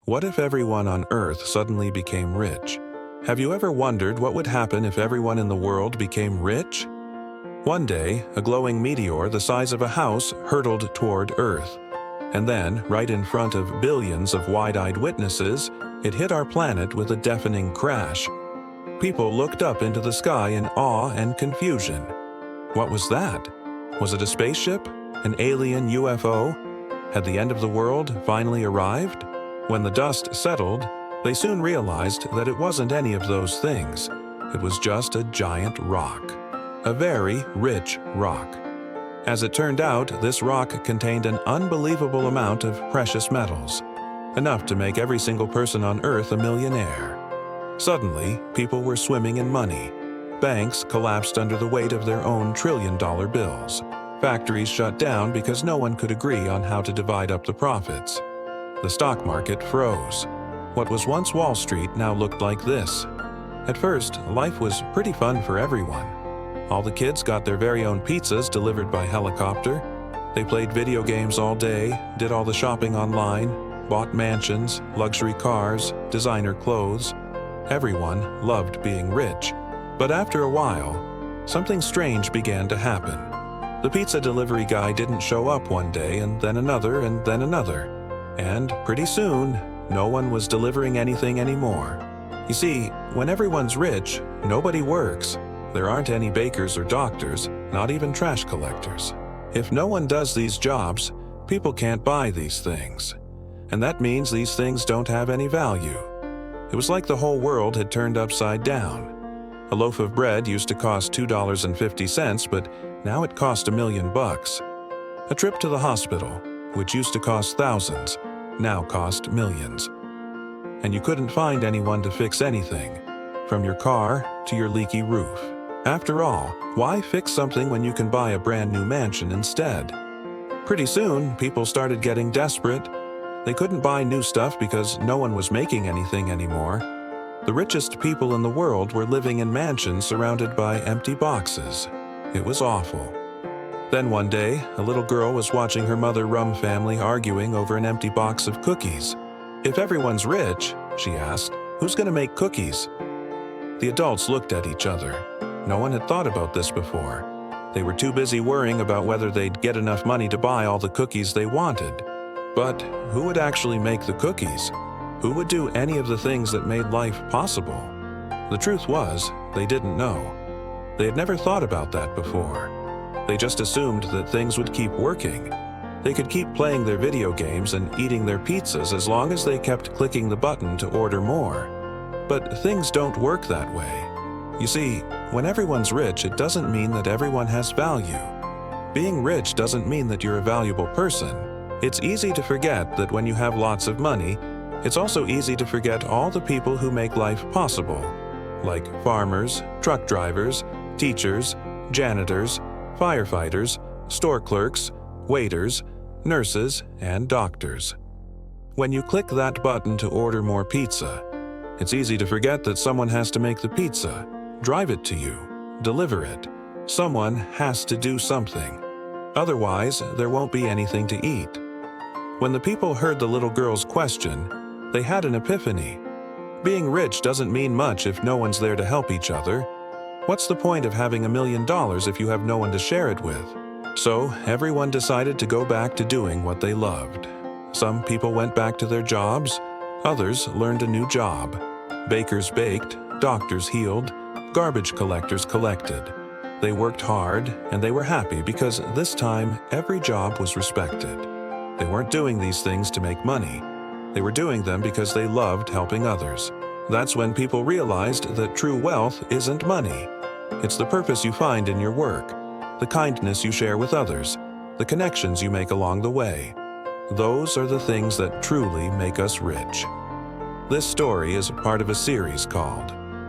What if everyone on Earth suddenly became rich? Have you ever wondered what would happen if everyone in the world became rich? One day, a glowing meteor the size of a house hurtled toward Earth. And then, right in front of billions of wide-eyed witnesses, it hit our planet with a deafening crash. People looked up into the sky in awe and confusion. What was that? Was it a spaceship? An alien UFO? Had the end of the world finally arrived? When the dust settled, they soon realized that it wasn't any of those things. It was just a giant rock. A very rich rock. As it turned out, this rock contained an unbelievable amount of precious metals, enough to make every single person on Earth a millionaire. Suddenly, people were swimming in money. Banks collapsed under the weight of their own trillion-dollar bills. Factories shut down because no one could agree on how to divide up the profits. The stock market froze. What was once Wall Street now looked like this. At first, life was pretty fun for everyone. All the kids got their very own pizzas delivered by helicopter. They played video games all day, did all the shopping online, bought mansions, luxury cars, designer clothes. Everyone loved being rich. But after a while, something strange began to happen. The pizza delivery guy didn't show up one day, and then another, and then another. And pretty soon, no one was delivering anything anymore. You see, when everyone's rich, nobody works. There aren't any bakers or doctors, not even trash collectors. If no one does these jobs, people can't buy these things. And that means these things don't have any value. It was like the whole world had turned upside down. A loaf of bread used to cost $2.50, but now it cost $1 million. A trip to the hospital, which used to cost thousands, now cost millions. And you couldn't find anyone to fix anything, from your car to your leaky roof. After all, why fix something when you can buy a brand new mansion instead? Pretty soon, people started getting desperate. They couldn't buy new stuff because no one was making anything anymore. The richest people in the world were living in mansions surrounded by empty boxes. It was awful. Then one day, a little girl was watching her mother Rum family arguing over an empty box of cookies. If everyone's rich, she asked, who's going to make cookies? The adults looked at each other. No one had thought about this before. They were too busy worrying about whether they'd get enough money to buy all the cookies they wanted. But who would actually make the cookies? Who would do any of the things that made life possible? The truth was, they didn't know. They had never thought about that before. They just assumed that things would keep working. They could keep playing their video games and eating their pizzas as long as they kept clicking the button to order more. But things don't work that way. You see, when everyone's rich, it doesn't mean that everyone has value. Being rich doesn't mean that you're a valuable person. It's easy to forget that when you have lots of money, it's also easy to forget all the people who make life possible, like farmers, truck drivers, teachers, janitors, firefighters, store clerks, waiters, nurses, and doctors. When you click that button to order more pizza, it's easy to forget that someone has to make the pizza, drive it to you, deliver it. Someone has to do something. Otherwise, there won't be anything to eat. When the people heard the little girl's question, they had an epiphany. Being rich doesn't mean much if no one's there to help each other. What's the point of having $1 million if you have no one to share it with? So everyone decided to go back to doing what they loved. Some people went back to their jobs. Others learned a new job. Bakers baked, doctors healed, garbage collectors collected. They worked hard, and they were happy because this time every job was respected. They weren't doing these things to make money. They were doing them because they loved helping others. That's when people realized that true wealth isn't money. It's the purpose you find in your work, the kindness you share with others, the connections you make along the way. Those are the things that truly make us rich. This story is part of a series called